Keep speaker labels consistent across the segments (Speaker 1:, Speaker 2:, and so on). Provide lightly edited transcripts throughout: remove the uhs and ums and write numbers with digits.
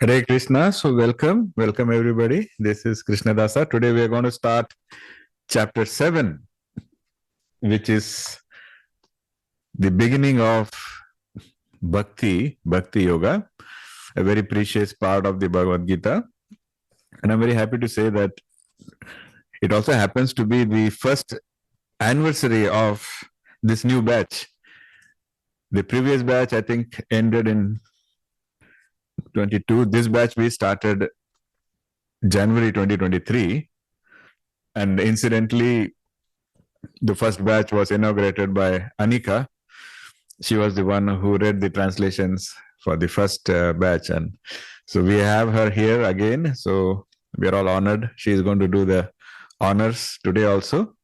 Speaker 1: Hare Krishna. So welcome everybody. This is Krishna Dasa. Today we are going to start chapter 7, which is the beginning of Bhakti Yoga, a very precious part of the Bhagavad Gita. And I'm very happy to say that it also happens to be the first anniversary of this new batch. The previous batch, I think, ended in 22. This batch we started January 2023. And incidentally, the first batch was inaugurated by Anika. She was the one who read the translations for the first batch. And so we have her here again. So we are all honored. She is going to do the honors today also.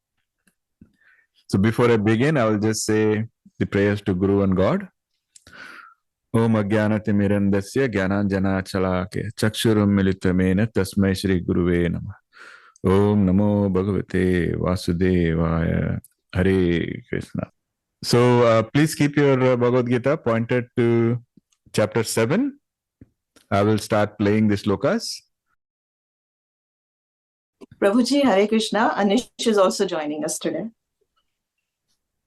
Speaker 1: So before I begin, I will just say the prayers to Guru and God. Om Ajnanatimirandasya Jnananjanachalake Chakshurum Militamena Tasmai Shri Guruve Namah. Om Namo Bhagavate Vasudevaya. Hare Krishna. So please keep your Bhagavad Gita pointed to chapter 7. I will start playing the Shlokas.
Speaker 2: Prabhuji, Hare Krishna. Anish is also joining us today.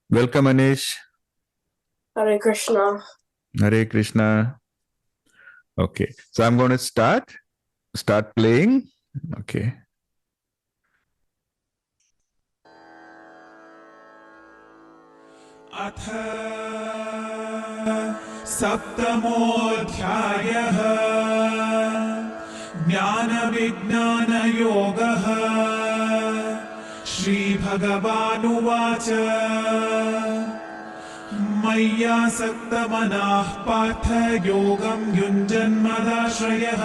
Speaker 1: Welcome, Anish.
Speaker 3: Hare Krishna.
Speaker 1: Hare Krishna. Okay, so I'm going to start playing. Okay.
Speaker 4: अथ सप्तमोऽध्यायः ज्ञानविज्ञानयोगः श्रीभगवानुवाच मय्यासक्तमनाः पार्थ योगं युञ्जन्मदाश्रयः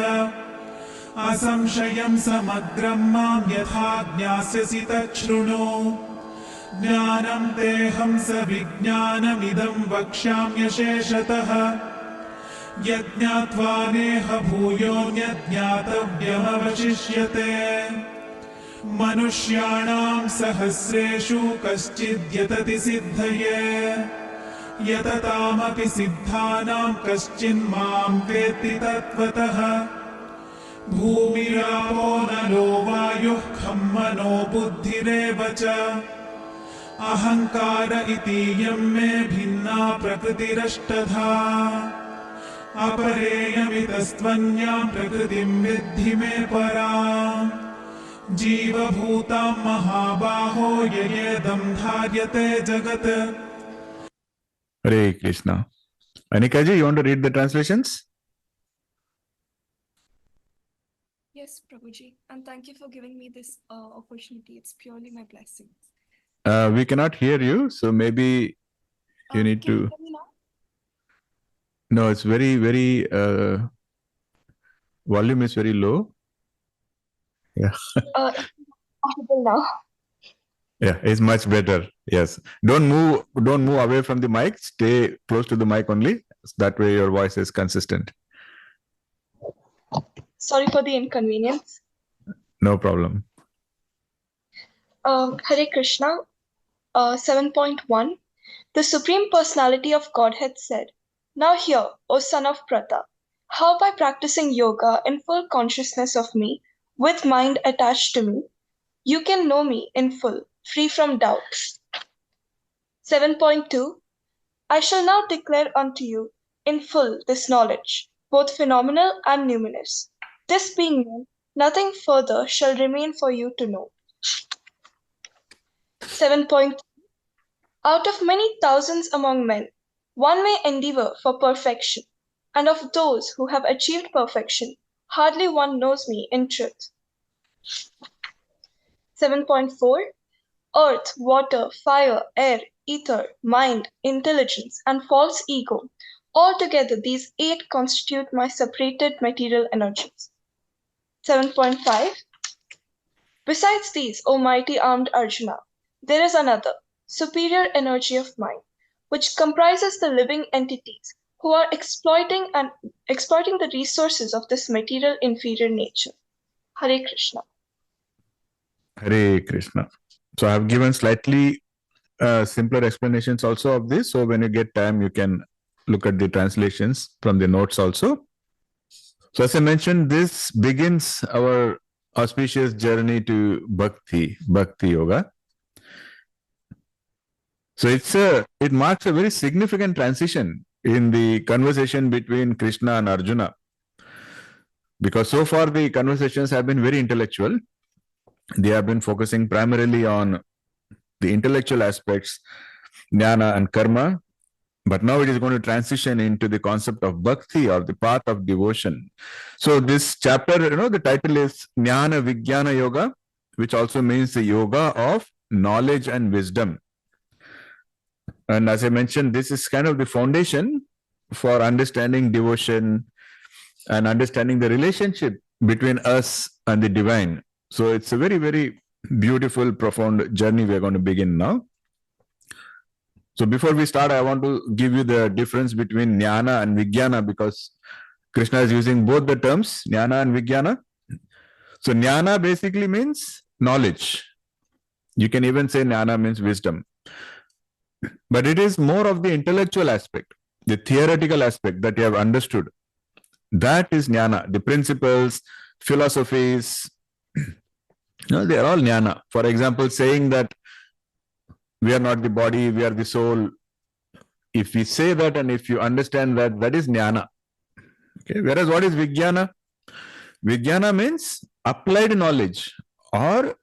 Speaker 4: असंशयं समग्रं मां यथा ज्ञास्यसि तच्छृणु ज्ञानं तेऽहं सविज्ञानमिदं वक्ष्याम्यशेषतः यज्ञात्वा नेह भूयोऽन्यज्ञातव्यमवशिष्यते मनुष्याणां सहस्रेषु कश्चिद्यतति सिद्धये यततामपि सिद्धानां कश्चिन्मां वेत्ति तत्त्वतः भूमिरापो नलो वायुः खं मनो बुद्धिरेव च अहंकार इतीयं मे भिन्ना प्रकृतिरष्टधा अपरेयमितस्त्वन्यां प्रकृतिं विद्धि मे पराम् जीवभूतां महाबाहो ययेदं धार्यते जगत्.
Speaker 1: Hare Krishna. Anika ji, you want to read the translations?
Speaker 3: Yes, Prabhuji, and thank you for giving me this opportunity. It's purely my blessing.
Speaker 1: We cannot hear you, so maybe you need
Speaker 3: Can you
Speaker 1: to.
Speaker 3: hear me now?
Speaker 1: No, it's very, very. Volume is very low. Yeah.
Speaker 3: It's possible now.
Speaker 1: Yeah, it's much better. Yes. Don't move away from the mic. Stay close to the mic only. That way your voice is consistent.
Speaker 3: Sorry for the inconvenience.
Speaker 1: No problem.
Speaker 3: Hare Krishna. 7.1. The Supreme Personality of Godhead said, "Now hear, O son of Prata, how by practicing yoga in full consciousness of me, with mind attached to me, you can know me in full, free from doubt." 7.2. I shall now declare unto you in full this knowledge, both phenomenal and numinous. This being known, nothing further shall remain for you to know. 7.3. Out of many thousands among men, one may endeavor for perfection, and of those who have achieved perfection, hardly one knows me in truth. 7.4. Earth, water, fire, air, ether, mind, intelligence, and false ego, altogether these 8 constitute my separated material energies. 7.5. Besides these, O mighty armed Arjuna, there is another, superior energy of mind, which comprises the living entities who are exploiting the resources of this material inferior nature. Hare Krishna.
Speaker 1: Hare Krishna. So I've given slightly simpler explanations also of this. So when you get time, you can look at the translations from the notes also. So as I mentioned, this begins our auspicious journey to Bhakti Yoga. So it marks a very significant transition in the conversation between Krishna and Arjuna. Because so far the conversations have been very intellectual. They have been focusing primarily on the intellectual aspects, jnana and karma. But now it is going to transition into the concept of bhakti, or the path of devotion. So this chapter, the title is Jnana Vijnana Yoga, which also means the yoga of knowledge and wisdom. And as I mentioned, this is kind of the foundation for understanding devotion and understanding the relationship between us and the divine. So it's a very, very beautiful, profound journey we're going to begin now. So before we start, I want to give you the difference between jnana and vijnana, because Krishna is using both the terms, jnana and vijnana. So jnana basically means knowledge. You can even say jnana means wisdom. But it is more of the intellectual aspect, the theoretical aspect that you have understood. That is jnana. The principles, philosophies, they are all jnana. For example, saying that we are not the body, we are the soul. If we say that and if you understand that, that is jnana. Okay. Whereas what is vijnana? Vijnana means applied knowledge or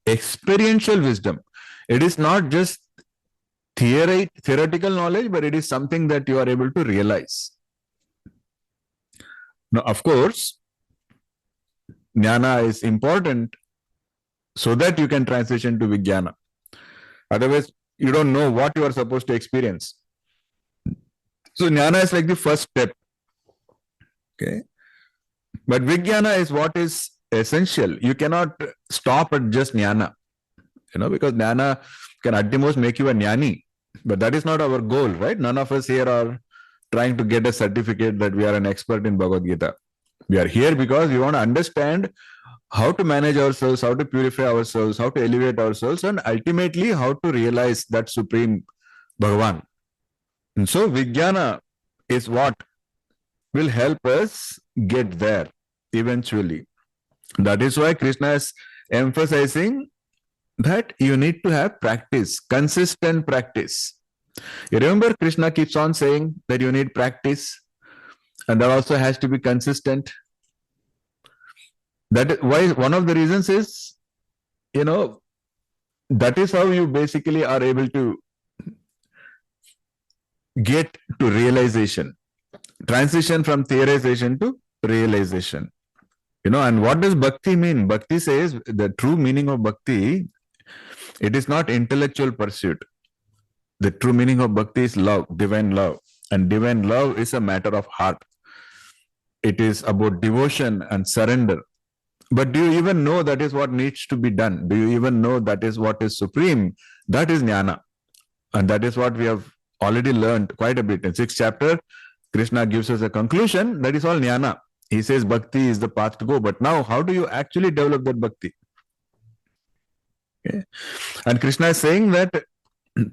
Speaker 1: experiential wisdom. It is not just theoretical knowledge, but it is something that you are able to realize. Now, of course, jnana is important so that you can transition to vijnana. Otherwise, you don't know what you are supposed to experience. So jnana is like the first step. Okay. But vijnana is what is essential. You cannot stop at just jnana. Because jnana can at the most make you a jnani. But that is not our goal, right? None of us here are trying to get a certificate that we are an expert in Bhagavad Gita. We are here because we want to understand how to manage ourselves, how to purify ourselves, how to elevate ourselves, and ultimately how to realize that Supreme Bhagavan. And so Vijnana is what will help us get there eventually. That is why Krishna is emphasizing that you need to have practice, consistent practice. You remember Krishna keeps on saying that you need practice, and that also has to be consistent. That is why one of the reasons is, that is how you basically are able to get to realization, transition from theorization to realization. And what does bhakti mean? Bhakti says the true meaning of bhakti, it is not intellectual pursuit. The true meaning of bhakti is love, divine love. And divine love is a matter of heart. It is about devotion and surrender. But do you even know that is what needs to be done? Do you even know that is what is supreme? That is jnana. And that is what we have already learned quite a bit. In 6th chapter, Krishna gives us a conclusion. That is all jnana. He says bhakti is the path to go. But now, how do you actually develop that bhakti? Okay. And Krishna is saying that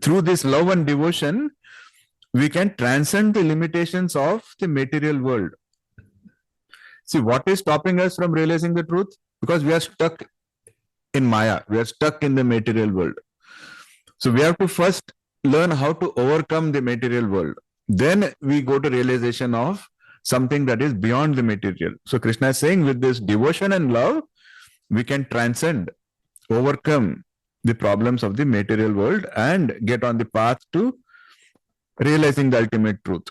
Speaker 1: through this love and devotion, we can transcend the limitations of the material world. See, what is stopping us from realizing the truth? Because we are stuck in Maya. We are stuck in the material world. So we have to first learn how to overcome the material world. Then we go to realization of something that is beyond the material. So Krishna is saying with this devotion and love, we can transcend, overcome the problems of the material world and get on the path to realizing the ultimate truth.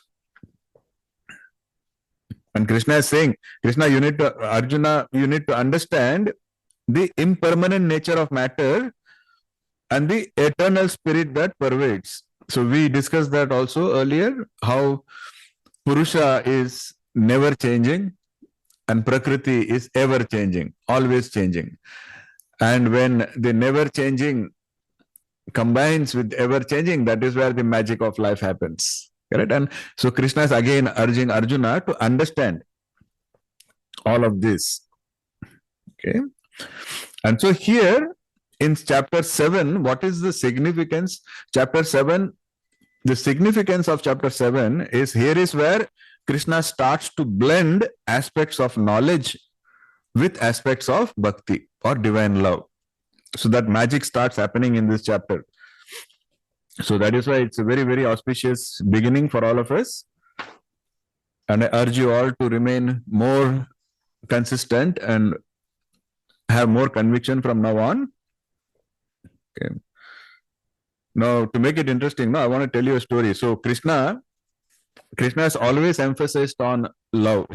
Speaker 1: And Krishna is saying, Arjuna, you need to understand the impermanent nature of matter and the eternal spirit that pervades. So we discussed that also earlier, how Purusha is never changing and Prakriti is ever changing, always changing. And when the never changing combines with ever changing, that is where the magic of life happens. Correct? And so Krishna is again urging Arjuna to understand all of this. Okay. And so here in chapter 7, what is the significance? Chapter 7, the significance of chapter 7 is here is where Krishna starts to blend aspects of knowledge with aspects of bhakti or divine love. So that magic starts happening in this chapter. So that is why it's a very, very auspicious beginning for all of us. And I urge you all to remain more consistent and have more conviction from now on. Okay. Now, to make it interesting, no, I want to tell you a story. So Krishna has always emphasized on love.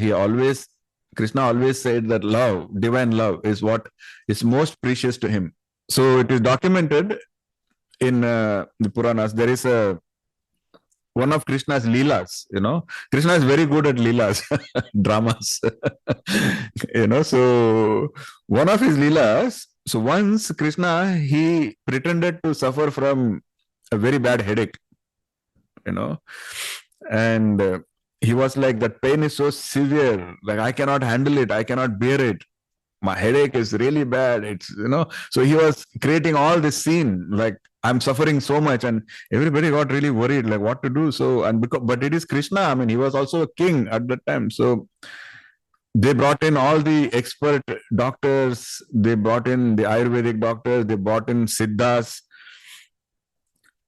Speaker 1: Krishna always said that love, divine love, is what is most precious to him. So it is documented in the Puranas. There is one of Krishna's leelas. Krishna is very good at leelas, dramas. So one of his leelas. So once Krishna, he pretended to suffer from a very bad headache. And he was like, that pain is so severe, like I cannot handle it, I cannot bear it, my headache is really bad. So he was creating all this scene, like I'm suffering so much, and everybody got really worried, like what to do. But it is Krishna, he was also a king at that time. So they brought in all the expert doctors, they brought in the Ayurvedic doctors, they brought in Siddhas,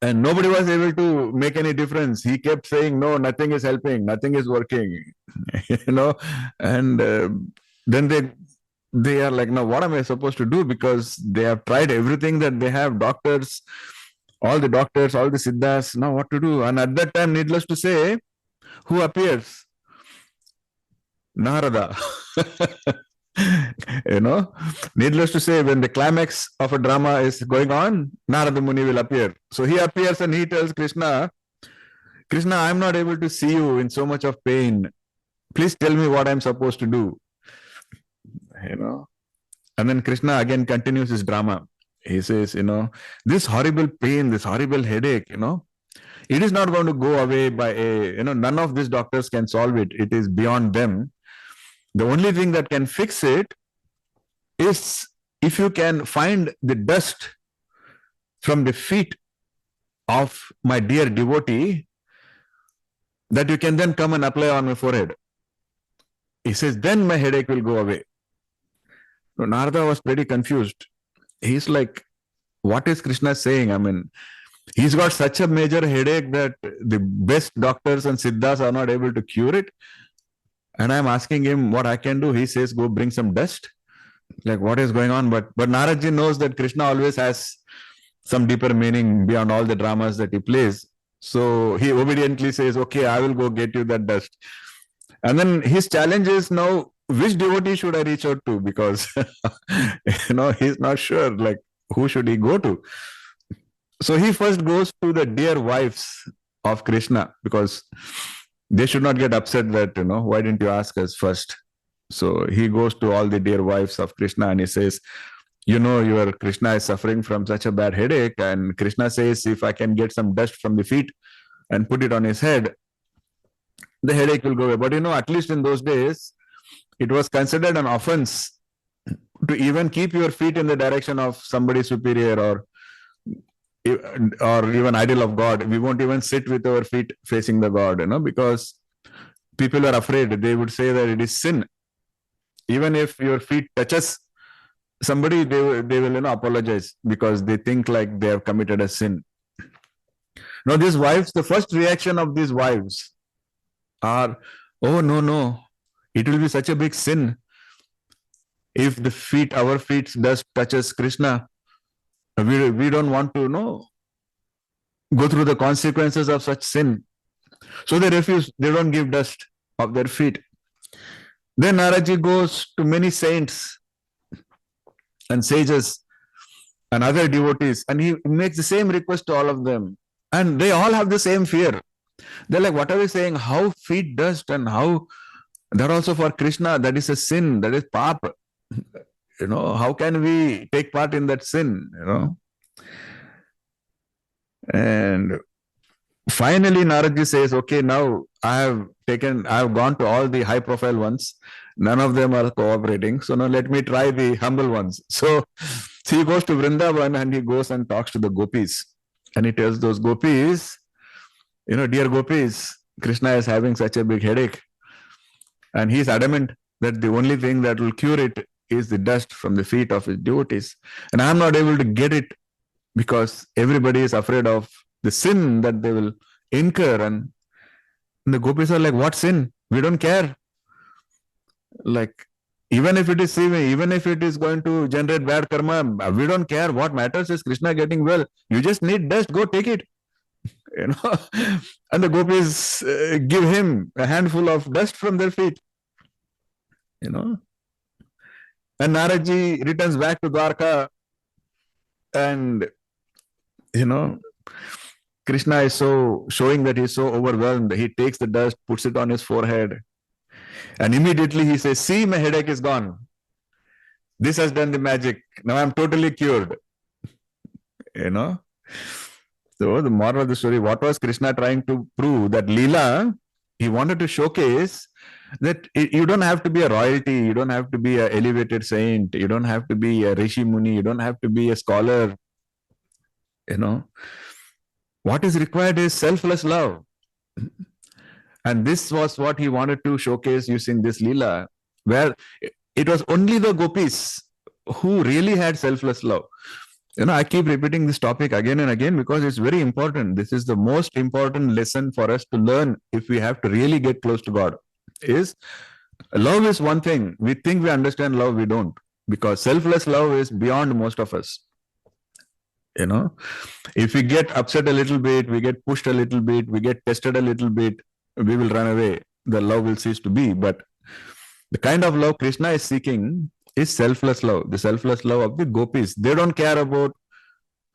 Speaker 1: and nobody was able to make any difference. He kept saying, no, nothing is helping, nothing is working, and then they are like, now what am I supposed to do? Because they have tried everything that they have, doctors, all the Siddhas, now what to do? And at that time, needless to say, who appears? Narada. Needless to say, when the climax of a drama is going on, Narada Muni will appear. So he appears and he tells Krishna, I'm not able to see you in so much of pain. Please tell me what I'm supposed to do. And then Krishna again continues his drama. He says, this horrible pain, this horrible headache, it is not going to go away by none of these doctors can solve it. It is beyond them. The only thing that can fix it is if you can find the dust from the feet of my dear devotee, that you can then come and apply on my forehead. He says, then my headache will go away. So Narada was pretty confused. He's like, what is Krishna saying? He's got such a major headache that the best doctors and siddhas are not able to cure it. And I'm asking him what I can do. He says, go bring some dust. Like, what is going on? But Naradji knows that Krishna always has some deeper meaning beyond all the dramas that he plays. So he obediently says, okay, I will go get you that dust. And then his challenge is now, which devotee should I reach out to? Because, he's not sure, like, who should he go to? So he first goes to the dear wives of Krishna, because they should not get upset that, why didn't you ask us first? So he goes to all the dear wives of Krishna and he says, your Krishna is suffering from such a bad headache. And Krishna says, if I can get some dust from the feet and put it on his head, the headache will go away. But at least in those days, it was considered an offense to even keep your feet in the direction of somebody superior or even idol of God. We won't even sit with our feet facing the God, because people are afraid. They would say that it is sin. Even if your feet touches somebody, they will apologize because they think like they have committed a sin. Now these wives, the first reaction of these wives are, oh no, it will be such a big sin if our feet dust touches Krishna. We don't want to go through the consequences of such sin. So they refuse. They don't give dust of their feet. Then Naradji goes to many saints and sages and other devotees, and he makes the same request to all of them. And they all have the same fear. They're like, what are we saying? How feet dust and how that also for Krishna, that is a sin, that is papa. How can we take part in that sin? And finally, Naradji says, okay, now I have gone to all the high profile ones. None of them are cooperating. So now let me try the humble ones. So he goes to Vrindavan and he goes and talks to the gopis. And he tells those gopis, dear gopis, Krishna is having such a big headache. And he's adamant that the only thing that will cure it is the dust from the feet of his devotees. And I'm not able to get it because everybody is afraid of the sin that they will incur. And the gopis are like, what sin? We don't care. Like, even if it is saving, even if it is going to generate bad karma, we don't care. What matters is Krishna getting well. You just need dust, go take it. You know, and the gopis give him a handful of dust from their feet. You know, and Naraji returns back to Dwarka, and you know, Krishna is so showing that he's so overwhelmed. He takes the dust, puts it on his forehead, and immediately he says, "See, my headache is gone. This has done the magic. Now I'm totally cured." You know. So the moral of the story: what was Krishna trying to prove? That Leela, he wanted to showcase that you don't have to be a royalty, you don't have to be an elevated saint, you don't have to be a rishi muni, you don't have to be a scholar. You know, what is required is selfless love. And this was what he wanted to showcase using this Leela, where it was only the gopis who really had selfless love. You know, I keep repeating this topic again and again because it's very important. This is the most important lesson for us to learn if we have to really get close to God. Is love is one thing. We think we understand love, we don't. Because selfless love is beyond most of us. You know, if we get upset a little bit, we get pushed a little bit, we get tested a little bit, we will run away. The love will cease to be. But the kind of love Krishna is seeking is selfless love, the selfless love of the gopis. They don't care about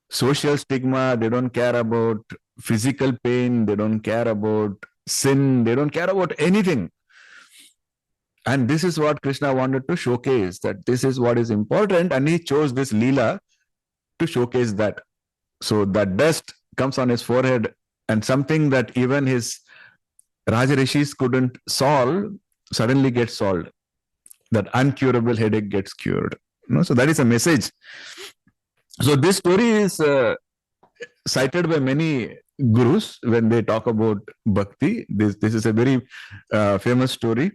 Speaker 1: social stigma, they don't care about physical pain, they don't care about sin, they don't care about anything. And this is what Krishna wanted to showcase, that this is what is important, and he chose this Leela to showcase that. So that dust comes on his forehead, and something that even his Rajarishis couldn't solve suddenly gets solved. That uncurable headache gets cured. You know, so that is a message. So this story is cited by many gurus when they talk about bhakti. This is a very famous story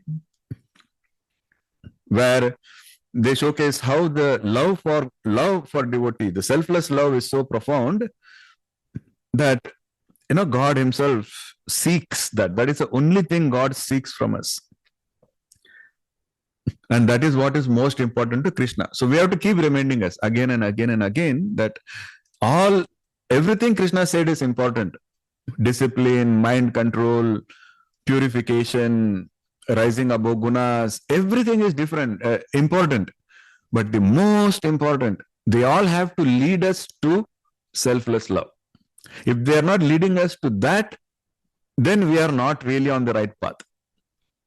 Speaker 1: where they showcase how the love for devotee, the selfless love, is so profound that God himself seeks that. That is the only thing God seeks from us. And that is what is most important to Krishna. So we have to keep reminding us again and again and again that everything Krishna said is important. Discipline, mind control, purification, rising above gunas, everything is important. But the most important, they all have to lead us to selfless love. If they are not leading us to that, then we are not really on the right path.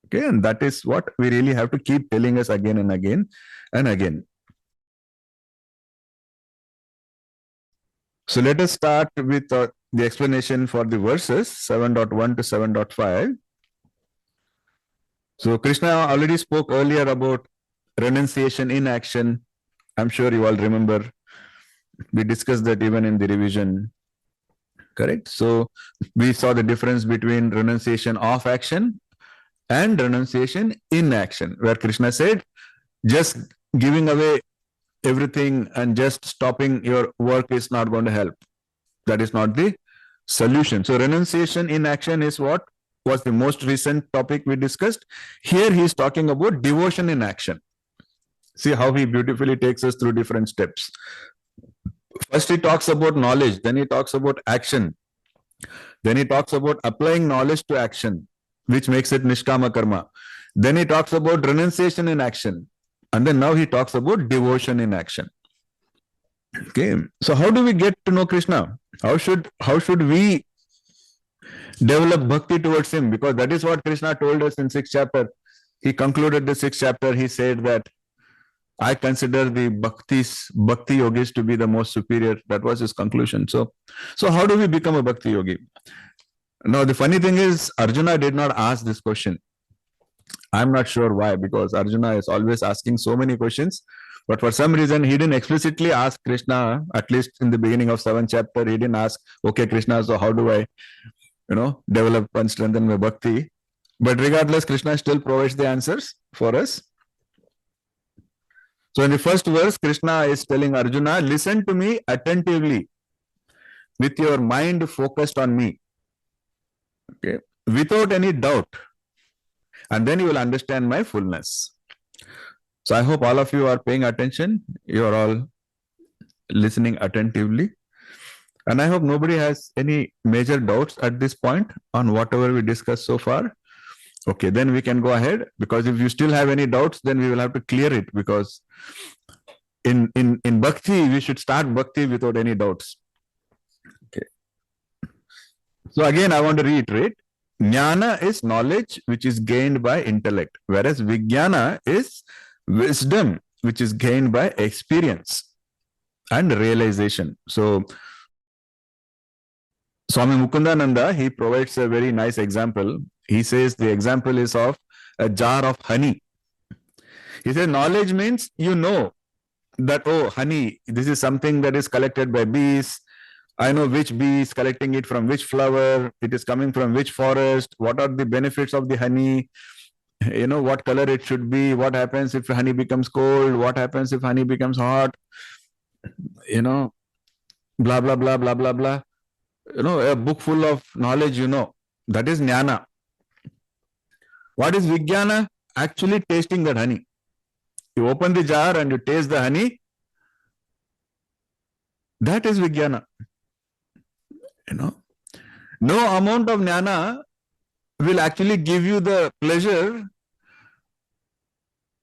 Speaker 1: Okay, and that is what we really have to keep telling us again and again and again. So let us start with the explanation for the verses 7.1 to 7.5. So Krishna already spoke earlier about renunciation in action. I'm sure you all remember. We discussed that even in the revision. Correct? So we saw the difference between renunciation of action and renunciation in action, where Krishna said, just giving away everything and just stopping your work is not going to help. That is not the solution. So renunciation in action is what was the most recent topic we discussed. Here he is talking about devotion in action. See how he beautifully takes us through different steps. First he talks about knowledge, then he talks about action. Then he talks about applying knowledge to action, which makes it nishkama karma. Then he talks about renunciation in action. And then now he talks about devotion in action. Okay. So how do we get to know Krishna? How should we develop bhakti towards him? Because that is what Krishna told us in 6th chapter. He concluded the 6th chapter. He said that I consider the bhakti yogis to be the most superior. That was his conclusion. So how do we become a bhakti yogi? Now, the funny thing is, Arjuna did not ask this question. I'm not sure why, because Arjuna is always asking so many questions. But for some reason, he didn't explicitly ask Krishna, at least in the beginning of 7th chapter, he didn't ask, okay, Krishna, so how do I, develop and strengthen my bhakti? But regardless, Krishna still provides the answers for us. So in the first verse, Krishna is telling Arjuna, listen to me attentively with your mind focused on me. Okay, without any doubt. And then you will understand my fullness. So I hope all of you are paying attention. You are all listening attentively. And I hope nobody has any major doubts at this point on whatever we discussed so far. Okay, then we can go ahead, because if you still have any doubts, then we will have to clear it, because in bhakti, we should start bhakti without any doubts. Okay. So again, I want to reiterate, Jnana is knowledge which is gained by intellect, whereas Vijnana is wisdom which is gained by experience and realization. So Swami Mukundananda, he provides a very nice example. He says the example is of a jar of honey. He says knowledge means you know that, oh, honey, this is something that is collected by bees. I know which bee is collecting it from which flower, it is coming from which forest, what are the benefits of the honey, you know, what color it should be, what happens if honey becomes cold, what happens if honey becomes hot, you know, blah, blah, blah, blah, blah, blah. You know, a book full of knowledge, you know, that is jnana. What is vijnana? Actually tasting that honey. You open the jar and you taste the honey. That is vijnana. You know, no amount of jnana will actually give you the pleasure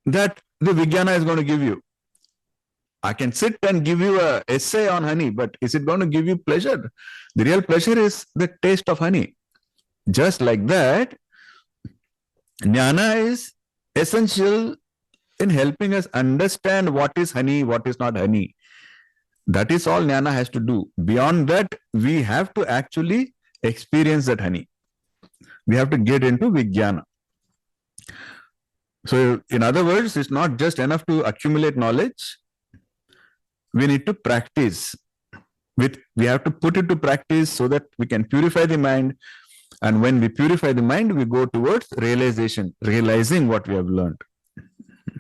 Speaker 1: that the vijnana is going to give you. I can sit and give you an essay on honey, but is it going to give you pleasure? The real pleasure is the taste of honey. Just like that, jnana is essential in helping us understand what is honey, what is not honey. That is all jnana has to do. Beyond that, we have to actually experience that honey. We have to get into vijnana. So, in other words, it's not just enough to accumulate knowledge. We need to practice. We have to put it to practice so that we can purify the mind. And when we purify the mind, we go towards realization, realizing what we have learned.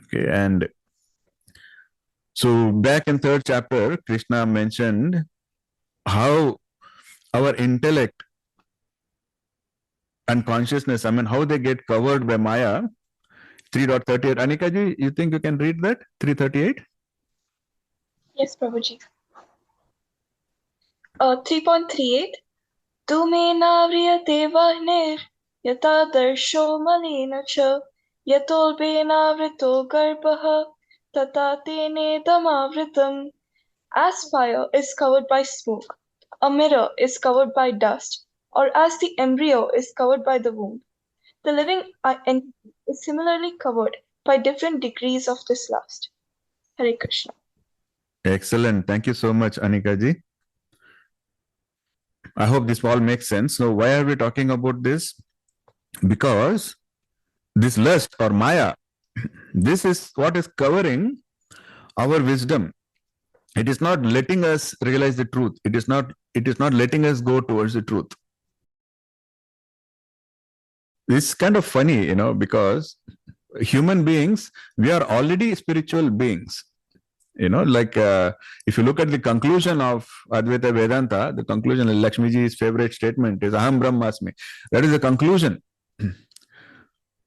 Speaker 1: Okay, and so back in third chapter, Krishna mentioned how our intellect and consciousness, I mean, how they get covered by Maya. 3.38. Anika ji, you think you can read that? 338?
Speaker 3: Yes, Prabhuji. 3.38. Tumenavriya vahnir yata darsho malina cha yatolbenavrito garbha tata tene damavritam. As fire is covered by smoke, a mirror is covered by dust, or as the embryo is covered by the womb, the living entity is similarly covered by different degrees of this lust. Hare Krishna.
Speaker 1: Excellent. Thank you so much, Anika ji. I hope this all makes sense. So why are we talking about this? Because this lust or Maya, this is what is covering our wisdom. It is not letting us realize the truth. It is not letting us go towards the truth. It's kind of funny, you know, because human beings, we are already spiritual beings. You know, like if you look at the conclusion of Advaita Vedanta, the conclusion, Lakshmiji's favorite statement is Aham Brahmasmi. That is the conclusion.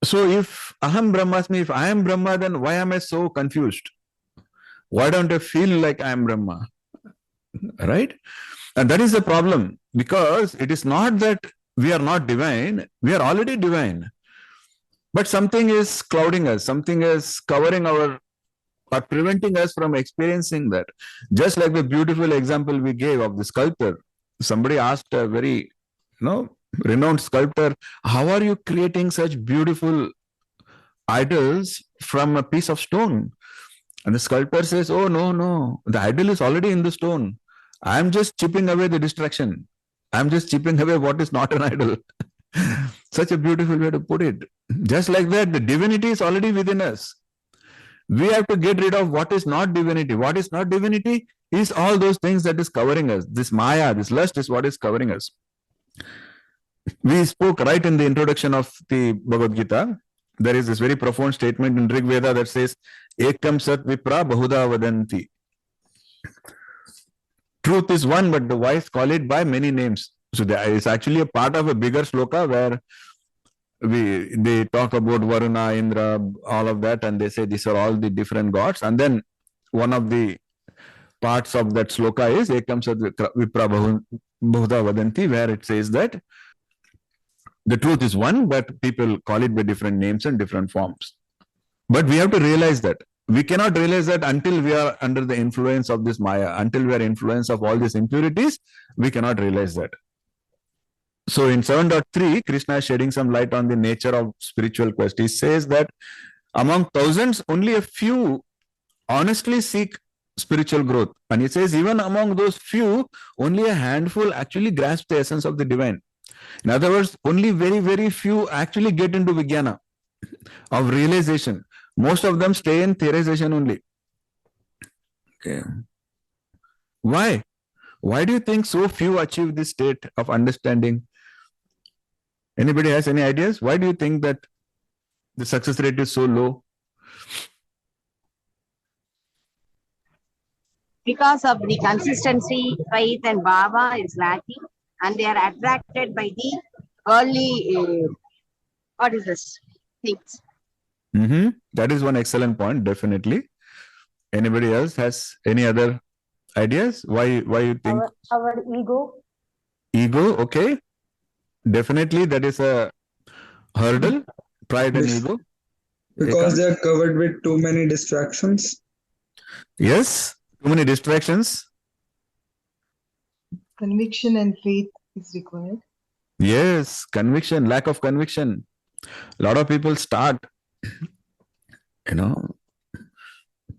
Speaker 1: So if Aham Brahmasmi, if I am Brahma, then why am I so confused? Why don't I feel like I am Brahma? Right? And that is the problem, because it is not that we are not divine, we are already divine. But something is clouding us, something is covering our, or preventing us from experiencing that. Just like the beautiful example we gave of the sculptor. Somebody asked a very, renowned sculptor, how are you creating such beautiful idols from a piece of stone? And the sculptor says, oh, no, the idol is already in the stone. I am just chipping away the distraction. I am just chipping away what is not an idol. Such a beautiful way to put it. Just like that, the divinity is already within us. We have to get rid of what is not divinity. What is not divinity is all those things that is covering us. This Maya, this lust is what is covering us. We spoke right in the introduction of the Bhagavad Gita. There is this very profound statement in Rig Veda that says, Ekam Sat Vipra Bahuda Vadanti. Truth is one, but the wise call it by many names. So it's actually a part of a bigger shloka where they talk about Varuna, Indra, all of that, and they say these are all the different gods. And then one of the parts of that shloka is Ekam Sat Vipra Bahuda Vadanti, where it says that the truth is one, but people call it by different names and different forms. But we have to realize that. We cannot realize that until we are under the influence of this Maya, until we are influenced of all these impurities, we cannot realize that. So in 7.3, Krishna is shedding some light on the nature of spiritual quest. He says that among thousands, only a few honestly seek spiritual growth. And he says even among those few, only a handful actually grasp the essence of the divine. In other words, only very, very few actually get into Vijnana of realization. Most of them stay in theorization only. Okay. Why? Why do you think so few achieve this state of understanding? Anybody has any ideas? Why do you think that the success rate is so low?
Speaker 5: Because of the consistency, faith and bhava is lacking, and they are attracted by the early, things.
Speaker 1: That is one excellent point, definitely. Anybody else has any other ideas? Why you think?
Speaker 6: Our ego.
Speaker 1: Ego, okay. Definitely that is a hurdle, pride and ego.
Speaker 7: Because they are covered with too many distractions.
Speaker 1: Yes, too many distractions.
Speaker 8: Conviction and faith is required.
Speaker 1: Yes, conviction, lack of conviction. A lot of people start,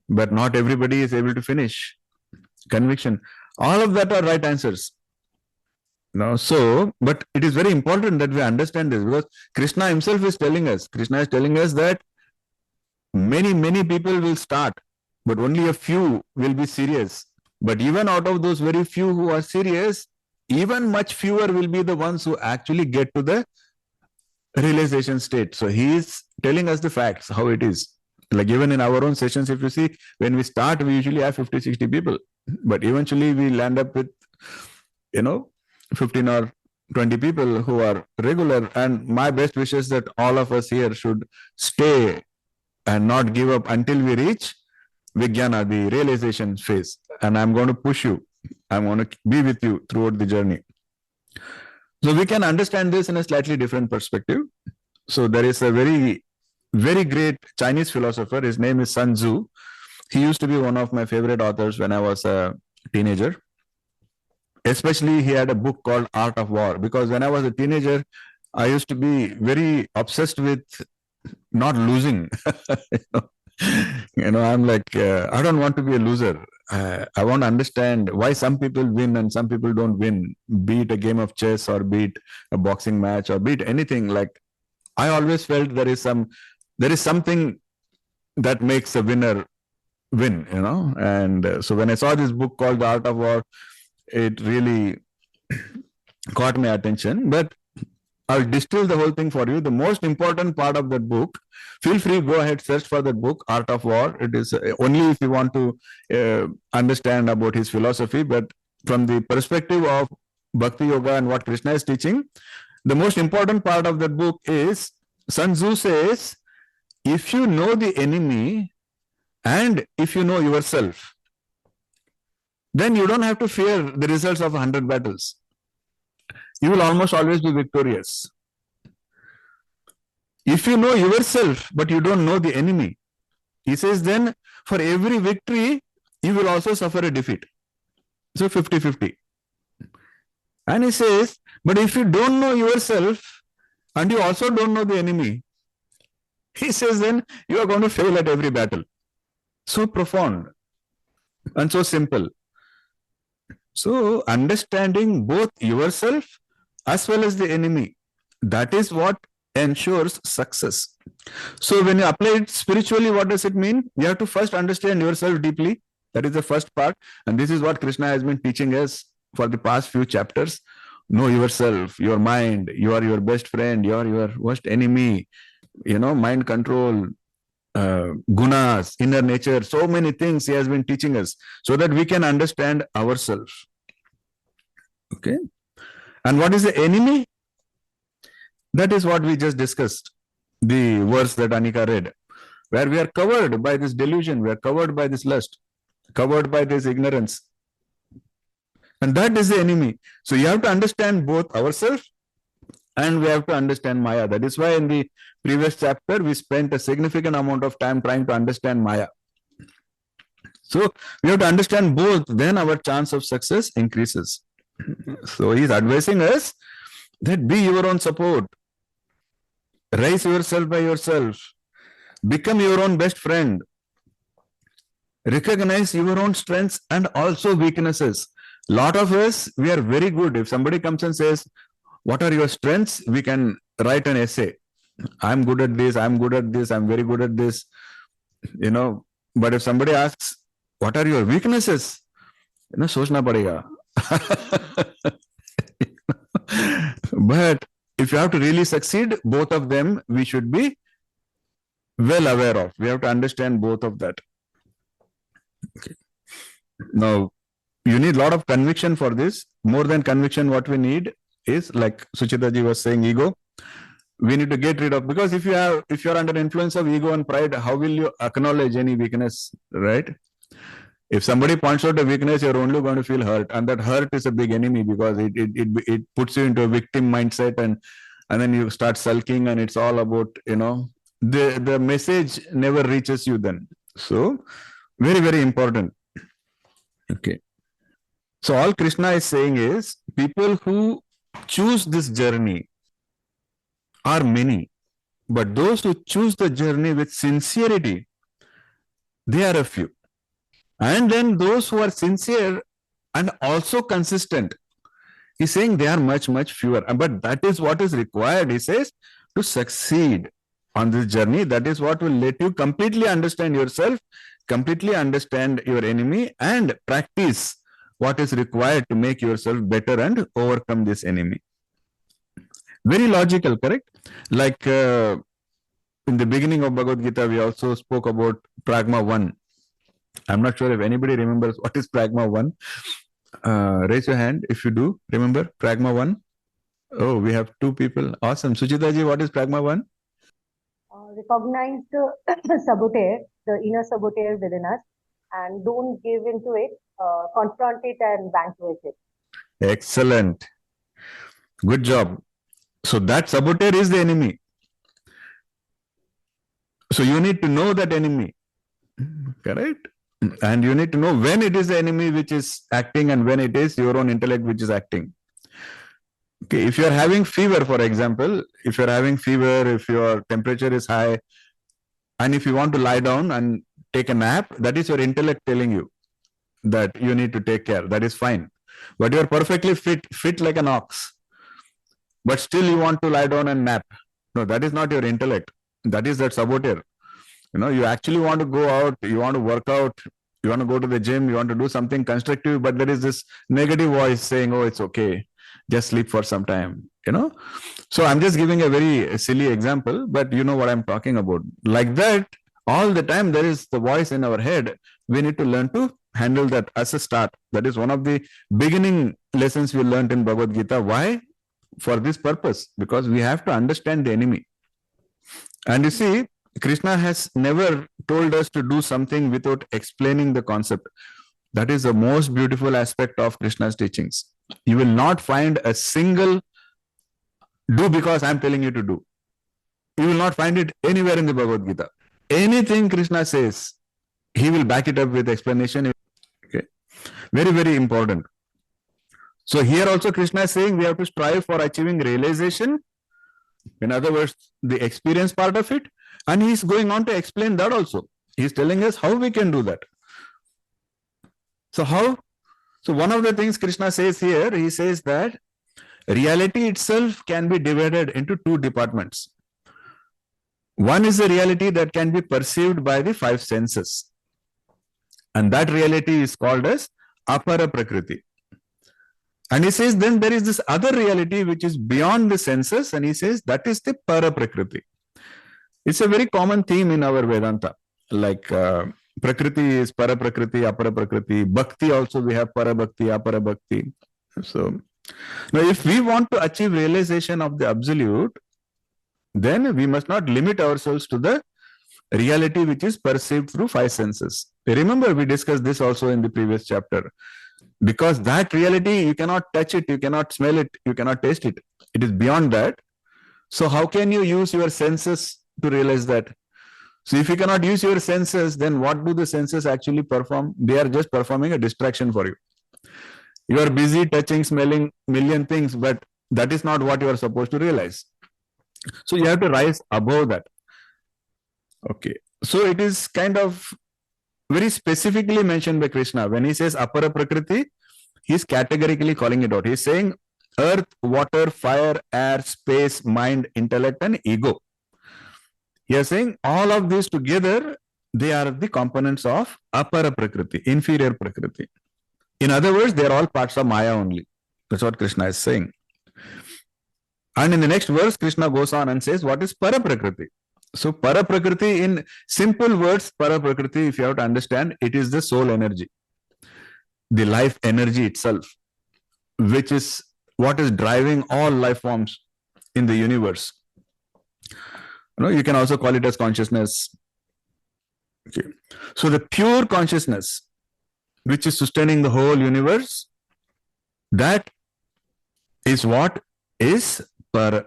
Speaker 1: but not everybody is able to finish. Conviction. All of that are right answers. But it is very important that we understand this, because Krishna himself is telling us, that many people will start, but only a few will be serious. But even out of those very few who are serious, even much fewer will be the ones who actually get to the realization state. So he is telling us the facts, how it is. Like even in our own sessions, if you see, when we start, we usually have 50, 60 people. But eventually we land up with, 15 or 20 people who are regular. And my best wish is that all of us here should stay and not give up until we reach Vijnana, the realization phase. And I'm going to push you. I'm going to be with you throughout the journey. So we can understand this in a slightly different perspective. So there is a very, very great Chinese philosopher. His name is Sun Tzu. He used to be one of my favorite authors when I was a teenager. Especially, he had a book called Art of War, because when I was a teenager, I used to be very obsessed with not losing. I'm like, I don't want to be a loser. I want to understand why some people win and some people don't win, be it a game of chess or be it a boxing match or be it anything. Like, I always felt there is something that makes a winner win, And so when I saw this book called The Art of War, it really caught my attention. But I'll distill the whole thing for you. The most important part of that book, feel free, go ahead, search for that book, Art of War. It is only if you want to understand about his philosophy, but from the perspective of Bhakti Yoga and what Krishna is teaching, the most important part of that book is, Sun Tzu says, if you know the enemy and if you know yourself, then you don't have to fear the results of 100 battles. You will almost always be victorious. If you know yourself, but you don't know the enemy, he says, then for every victory, you will also suffer a defeat. So 50-50. And he says, but if you don't know yourself and you also don't know the enemy, he says, then you are going to fail at every battle. So profound and so simple. So understanding both yourself as well as the enemy, that is what ensures success. So when you apply it spiritually, what does it mean? You have to first understand yourself deeply. That is the first part. And this is what Krishna has been teaching us for the past few chapters. Know yourself, your mind. You are your best friend. You are your worst enemy. Mind control, gunas, inner nature, so many things he has been teaching us so that we can understand ourselves. Okay. And what is the enemy? That is what we just discussed. The verse that Anika read, where we are covered by this delusion, we are covered by this lust, covered by this ignorance. And that is the enemy. So you have to understand both ourselves and we have to understand Maya. That is why in the previous chapter, we spent a significant amount of time trying to understand Maya. So we have to understand both, then our chance of success increases. So he is advising us that be your own support. Raise yourself by yourself. Become your own best friend. Recognize your own strengths and also weaknesses. Lot of us, we are very good. If somebody comes and says, what are your strengths? We can write an essay. I'm good at this, I'm good at this, I'm very good at this. But if somebody asks, what are your weaknesses? Sochna padega. But if you have to really succeed, both of them, we should be well aware of. We have to understand both of that. Okay. Now, you need a lot of conviction for this. More than conviction, what we need is, like Suchita ji was saying, ego. We need to get rid of, because if you're under influence of ego and pride, how will you acknowledge any weakness, right? If somebody points out a weakness, you're only going to feel hurt, and that hurt is a big enemy because it puts you into a victim mindset, and then you start sulking, and it's all about the message never reaches you then. So very, very important. Okay. So all Krishna is saying is, people who choose this journey are many, but those who choose the journey with sincerity, they are a few. And then those who are sincere and also consistent, he's saying they are much, much fewer. But that is what is required, he says, to succeed on this journey. That is what will let you completely understand yourself, completely understand your enemy, and practice what is required to make yourself better and overcome this enemy. Very logical, correct? Like in the beginning of Bhagavad Gita, we also spoke about Pragma 1. I'm not sure if anybody remembers what is Pragma 1. Raise your hand if you do remember Pragma 1. Oh, we have 2 people. Awesome. Suchita ji, what is Pragma 1?
Speaker 6: Recognize the saboteur, the inner saboteur within us, and don't give into it, confront it and vanquish it.
Speaker 1: Excellent. Good job. So that saboteur is the enemy. So you need to know that enemy. Correct? And you need to know when it is the enemy which is acting and when it is your own intellect which is acting. Okay, if you are having fever, for example, if your temperature is high, and if you want to lie down and take a nap, that is your intellect telling you that you need to take care. That is fine. But you are perfectly fit like an ox. But still you want to lie down and nap. No, that is not your intellect. That is that saboteur. You actually want to go out, you want to work out, you want to go to the gym, you want to do something constructive, but there is this negative voice saying, oh, it's okay, just sleep for some time, So I'm just giving a very silly example, but you know what I'm talking about. Like that, all the time there is the voice in our head. We need to learn to handle that as a start. That is one of the beginning lessons we learned in Bhagavad Gita. Why? For this purpose, because we have to understand the enemy. And you see, Krishna has never told us to do something without explaining the concept. That is the most beautiful aspect of Krishna's teachings. You will not find a single do because I'm telling you to do. You will not find it anywhere in the Bhagavad Gita. Anything Krishna says, he will back it up with explanation. Okay. Very, very important. So here also Krishna is saying we have to strive for achieving realization. In other words, the experience part of it. And he's going on to explain that also. He's telling us how we can do that. So how? So one of the things Krishna says here, he says that reality itself can be divided into 2 departments. One is the reality that can be perceived by the 5 senses. And that reality is called as Apara Prakriti. And he says, then there is this other reality which is beyond the senses, and he says that is the Paraprakriti. It's a very common theme in our Vedanta. Like Prakriti is Paraprakriti, Aparaprakriti. Bhakti also we have Parabhakti, Aparabhakti. So now if we want to achieve realization of the Absolute, then we must not limit ourselves to the reality which is perceived through five senses. Remember, we discussed this also in the previous chapter. Because that reality, you cannot touch it, you cannot smell it, you cannot taste it. It is beyond that. So how can you use your senses to realize that? So if you cannot use your senses, then what do the senses actually perform? They are just performing a distraction for you. You are busy touching, smelling million things, but that is not what you are supposed to realize. So you have to rise above that. Okay. So it is kind of very specifically mentioned by Krishna. When he says Apara Prakriti, he is categorically calling it out. He is saying earth, water, fire, air, space, mind, intellect, and ego. He is saying all of these together, they are the components of Apara Prakriti, inferior Prakriti. In other words, they are all parts of Maya only. That's what Krishna is saying. And in the next verse, Krishna goes on and says, what is Para Prakriti? So Para Prakriti, in simple words, Para Prakriti, if you have to understand, it is the soul energy, the life energy itself, which is what is driving all life forms in the universe. You can also call it as consciousness. Okay. So the pure consciousness, which is sustaining the whole universe, that is what is Para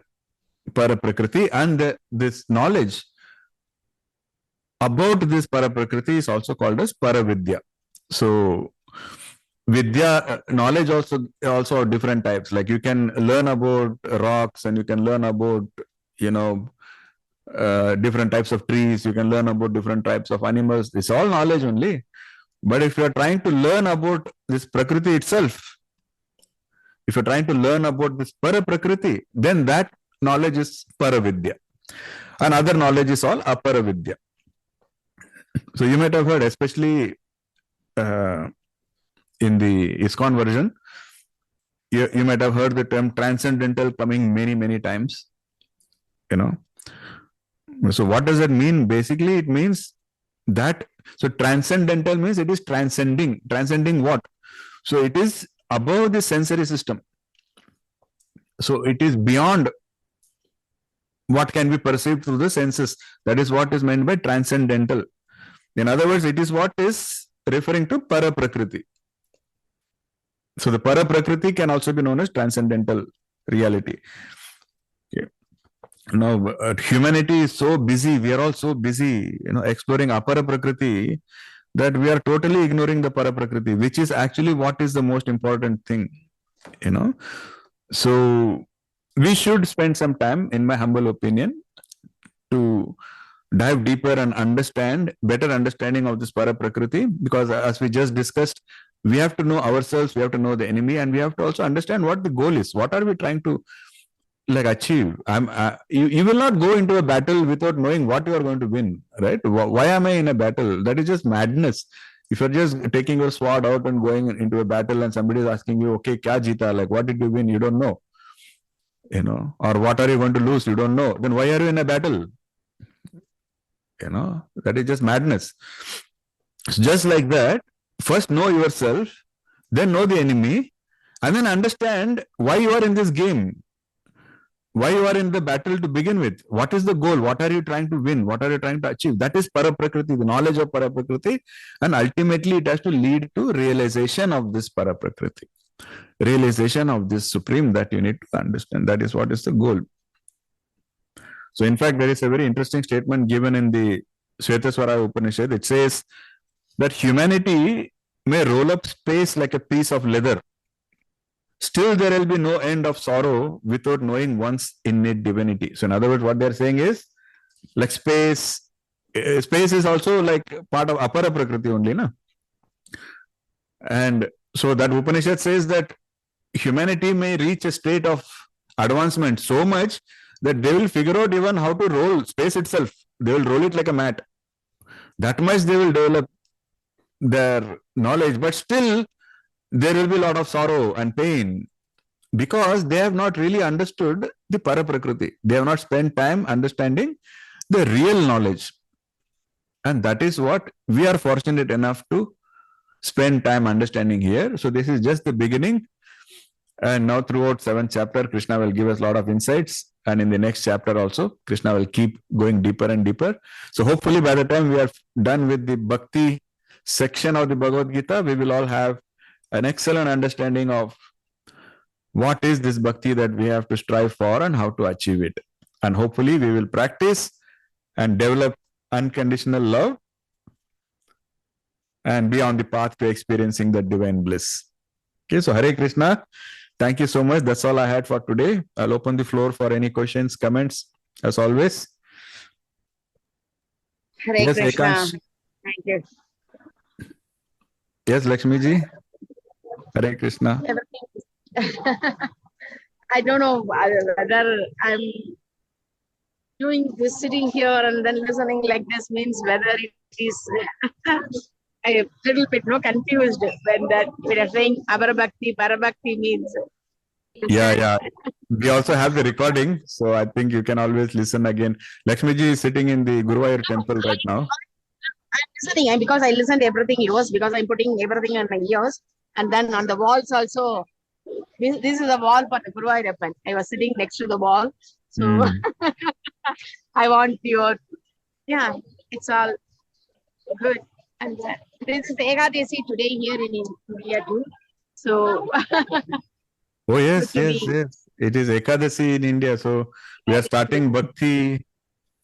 Speaker 1: Prakriti, and this knowledge about this Para Prakriti is also called as Paravidya. So Vidya, knowledge also of different types. Like you can learn about rocks, and you can learn about, different types of trees. You can learn about different types of animals. It's all knowledge only. But if you are trying to learn about this Prakriti itself, if you're trying to learn about this Para Prakriti, then that knowledge is Paravidya. And other knowledge is all Aparavidya. So you might have heard, especially in the ISKCON version, you might have heard the term transcendental coming many, many times. So what does that mean? Basically, it means that, so transcendental means it is transcending. Transcending what? So it is above the sensory system. So it is beyond what can be perceived through the senses. That is what is meant by transcendental. In other words, it is what is referring to Para Prakriti. So the Para Prakriti can also be known as transcendental reality. Okay. Now, humanity is so busy, we are all so busy, exploring Apara Prakriti, that we are totally ignoring the Para Prakriti, which is actually what is the most important thing, So we should spend some time, in my humble opinion, to dive deeper and understand, better understanding of this Para Prakriti, because as we just discussed, we have to know ourselves, we have to know the enemy, and we have to also understand what the goal is. What are we trying to achieve? You will not go into a battle without knowing what you are going to win, right? Why am I in a battle? That is just madness. If you're just taking your sword out and going into a battle and somebody is asking you, okay, kya jeeta? Like, what did you win? You don't know. Or what are you going to lose? You don't know. Then why are you in a battle? That is just madness. So just like that, first know yourself, then know the enemy, and then understand why you are in this game. Why you are in the battle to begin with? What is the goal? What are you trying to win? What are you trying to achieve? That is Para Prakriti, the knowledge of Para Prakriti, and ultimately it has to lead to realization of this Para Prakriti, realization of this supreme that you need to understand. That is what is the goal. So in fact, there is a very interesting statement given in the Shvetashvara Upanishad. It says that humanity may roll up space like a piece of leather. Still, there will be no end of sorrow without knowing one's innate divinity. So in other words, what they're saying is, like space is also like part of Apara Prakriti only, na? And so that Upanishad says that humanity may reach a state of advancement so much that they will figure out even how to roll space itself. They will roll it like a mat. That much they will develop their knowledge, but still there will be a lot of sorrow and pain because they have not really understood the Paraprakriti. They have not spent time understanding the real knowledge. And that is what we are fortunate enough to spend time understanding here. So this is just the beginning. And now throughout 7th chapter, Krishna will give us a lot of insights. And in the next chapter also, Krishna will keep going deeper and deeper. So hopefully by the time we are done with the Bhakti section of the Bhagavad Gita, we will all have an excellent understanding of what is this Bhakti that we have to strive for and how to achieve it. And hopefully we will practice and develop unconditional love and be on the path to experiencing the divine bliss. Okay, so Hare Krishna. Thank you so much. That's all I had for today. I'll open the floor for any questions, comments, as always.
Speaker 5: Hare
Speaker 1: Yes,
Speaker 5: Krishna.
Speaker 1: Ekansh.
Speaker 5: Thank you.
Speaker 1: Yes, Lakshmi ji. Hare Krishna.
Speaker 5: I don't know whether I'm doing this, sitting here and then listening like this means whether it is a little bit confused when we are saying Parabhakti means.
Speaker 1: Yeah. We also have the recording, so I think you can always listen again. Lakshmi ji is sitting in the Guruvayur temple right now.
Speaker 5: I'm listening, and because I listened everything yours, because I'm putting everything on my ears, and then on the walls also. This is a wall for the Guruvayur. I was sitting next to the wall, so I want your, it's all good. And this is Ekadashi today here in India too. So.
Speaker 1: Oh yes. It is Ekadashi in India, so we are starting Bhakti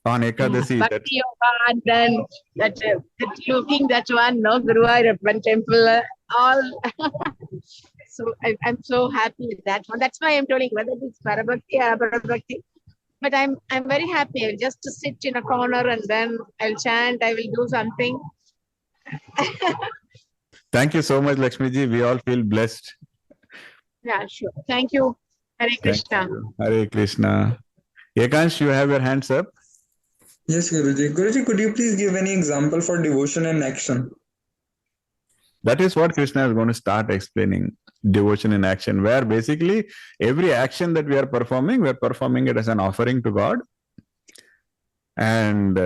Speaker 1: on Ekadashi.
Speaker 5: Bhakti Yoga, and then that looking that one, Guruvayur temple, all. So I'm so happy with that one. That's why I'm telling whether it's Parabhakti or Parabhakti. But I'm very happy. I'll just sit in a corner and then I'll chant. I will do something.
Speaker 1: Thank you so much, Lakshmi ji. We all feel blessed.
Speaker 5: Yeah, sure. Thank you. Hare Krishna.
Speaker 1: Hare Krishna. Ekansh, you have your hands up.
Speaker 7: Yes, Guruji. Guruji, could you please give any example for devotion and action?
Speaker 1: That is what Krishna is going to start explaining. Devotion in action, where basically every action that we are performing it as an offering to God and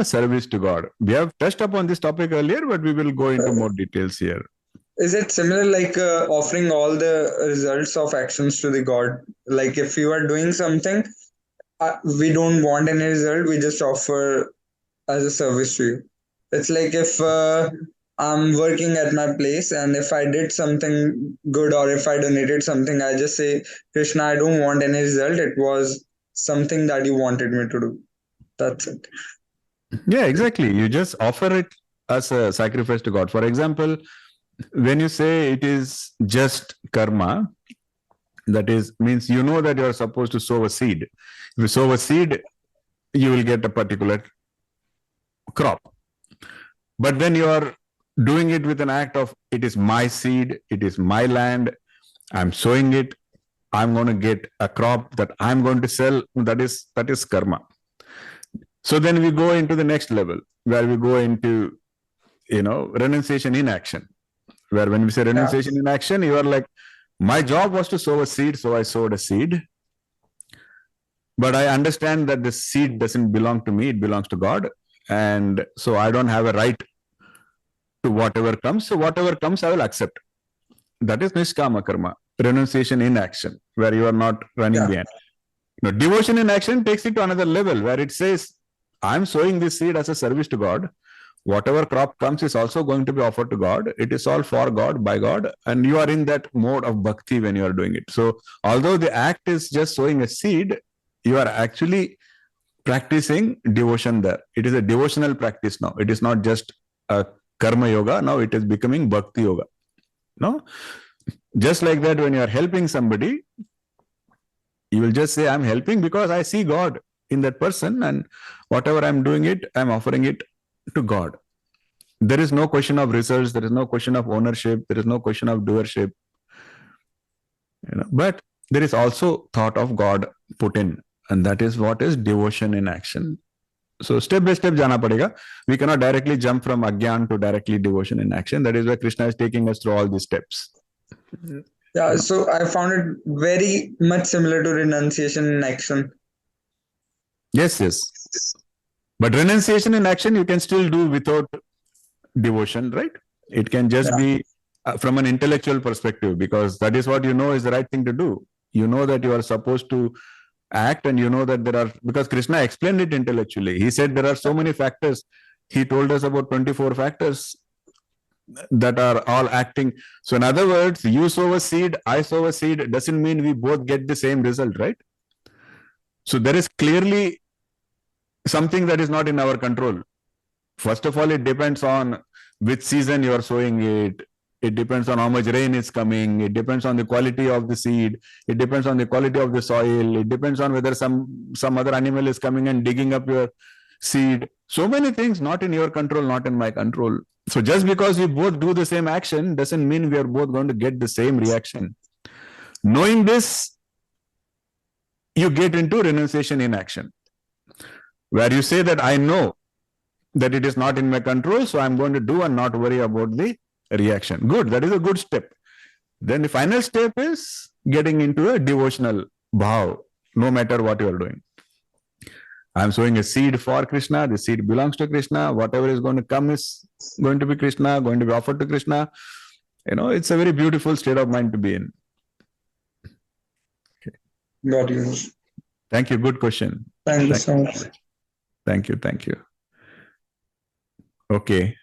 Speaker 1: service to God. We have touched upon this topic earlier, but we will go into more details here.
Speaker 7: Is it similar like offering all the results of actions to the God? Like if you are doing something, we don't want any result, we just offer as a service to you. It's like if I'm working at my place and if I did something good or if I donated something, I just say, Krishna, I don't want any result. It was something that you wanted me to do. That's it.
Speaker 1: Yeah, exactly. You just offer it as a sacrifice to God. For example, when you say it is just karma, that means you know that you are supposed to sow a seed. If you sow a seed, you will get a particular crop. But when you are doing it with an act of, it is my seed, it is my land, I'm sowing it, I'm going to get a crop that I'm going to sell, that is karma. So then we go into the next level, where we go into, renunciation in action. Where when we say renunciation in action, you are like, my job was to sow a seed, so I sowed a seed. But I understand that the seed doesn't belong to me, it belongs to God. And so I don't have a right to whatever comes. So whatever comes, I will accept. That is Nishkama Karma, renunciation in action, where you are not running behind. Devotion in action takes it to another level, where it says, I'm sowing this seed as a service to God. Whatever crop comes is also going to be offered to God. It is all for God, by God. And you are in that mode of bhakti when you are doing it. So although the act is just sowing a seed, you are actually practicing devotion there. It is a devotional practice now. It is not just a karma yoga. Now it is becoming bhakti yoga. No? Just like that, when you are helping somebody, you will just say, I'm helping because I see God in that person, and whatever I'm doing it, I'm offering it to God. There is no question of results. There is no question of ownership. There is no question of doership. But there is also thought of God put in, and that is what is devotion in action. So step by step jana padega. We cannot directly jump from Agyan to directly devotion in action. That is why Krishna is taking us through all these steps.
Speaker 7: Yeah, so I found it very much similar to renunciation in action.
Speaker 1: Yes, yes. But renunciation in action you can still do without devotion, right? It can just be from an intellectual perspective, because that is what you know is the right thing to do. You know that you are supposed to act, and you know that there are, because Krishna explained it intellectually. He said there are so many factors. He told us about 24 factors that are all acting. So in other words, you sow a seed, I sow a seed, doesn't mean we both get the same result, right? So there is clearly something that is not in our control. First of all, it depends on which season you are sowing it. It depends on how much rain is coming. It depends on the quality of the seed. It depends on the quality of the soil. It depends on whether some other animal is coming and digging up your seed. So many things not in your control, not in my control. So just because we both do the same action doesn't mean we are both going to get the same reaction. Knowing this, you get into renunciation in action, where you say that I know that it is not in my control, so I'm going to do and not worry about the reaction. Good, that is a good step. Then the final step is getting into a devotional bhav, no matter what you are doing. I'm sowing a seed for Krishna, the seed belongs to Krishna, whatever is going to come is going to be Krishna, going to be offered to Krishna. It's a very beautiful state of mind to be in.
Speaker 7: Okay. Got you.
Speaker 1: Thank you, good question.
Speaker 7: Thank you so much.
Speaker 1: Thank you. Okay,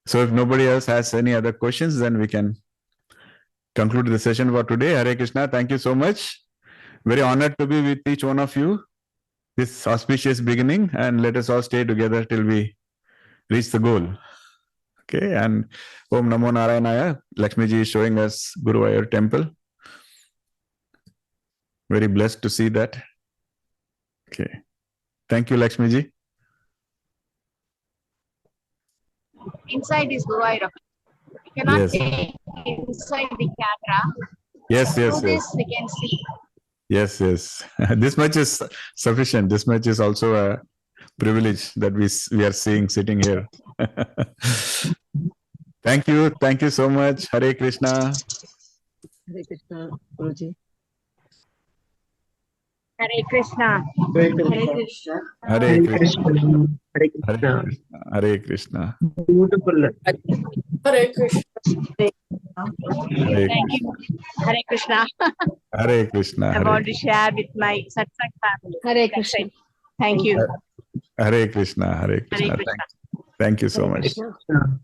Speaker 1: so if nobody else has any other questions, then we can conclude the session for today. Hare Krishna, thank you so much. Very honored to be with each one of you. This auspicious beginning, and let us all stay together till we reach the goal. Okay, and Om Namo Narayanaya. Lakshmi ji is showing us Guruvayur temple. Very blessed to see that. Okay, thank you, Lakshmi ji.
Speaker 5: Inside is Guruvayur. We cannot see inside the camera.
Speaker 1: Yes.
Speaker 5: Through this we can see.
Speaker 1: Yes. This much is sufficient. This much is also a privilege that we are seeing sitting here. Thank you so much. Hare Krishna.
Speaker 8: Hare Krishna, Guruji.
Speaker 5: Hare Krishna.
Speaker 2: Hare Krishna.
Speaker 1: Hare Krishna.
Speaker 9: Hare Krishna.
Speaker 1: Hare Krishna.
Speaker 9: Beautiful.
Speaker 2: Hare Krishna.
Speaker 5: Thank you. Hare Krishna.
Speaker 1: Hare Krishna.
Speaker 5: I want to share with my satsang family.
Speaker 6: Hare Krishna.
Speaker 5: Thank you.
Speaker 1: Hare Krishna. Hare Krishna.
Speaker 5: Hare Krishna.
Speaker 1: Thank you so
Speaker 6: Hare
Speaker 1: much.
Speaker 6: Krishna.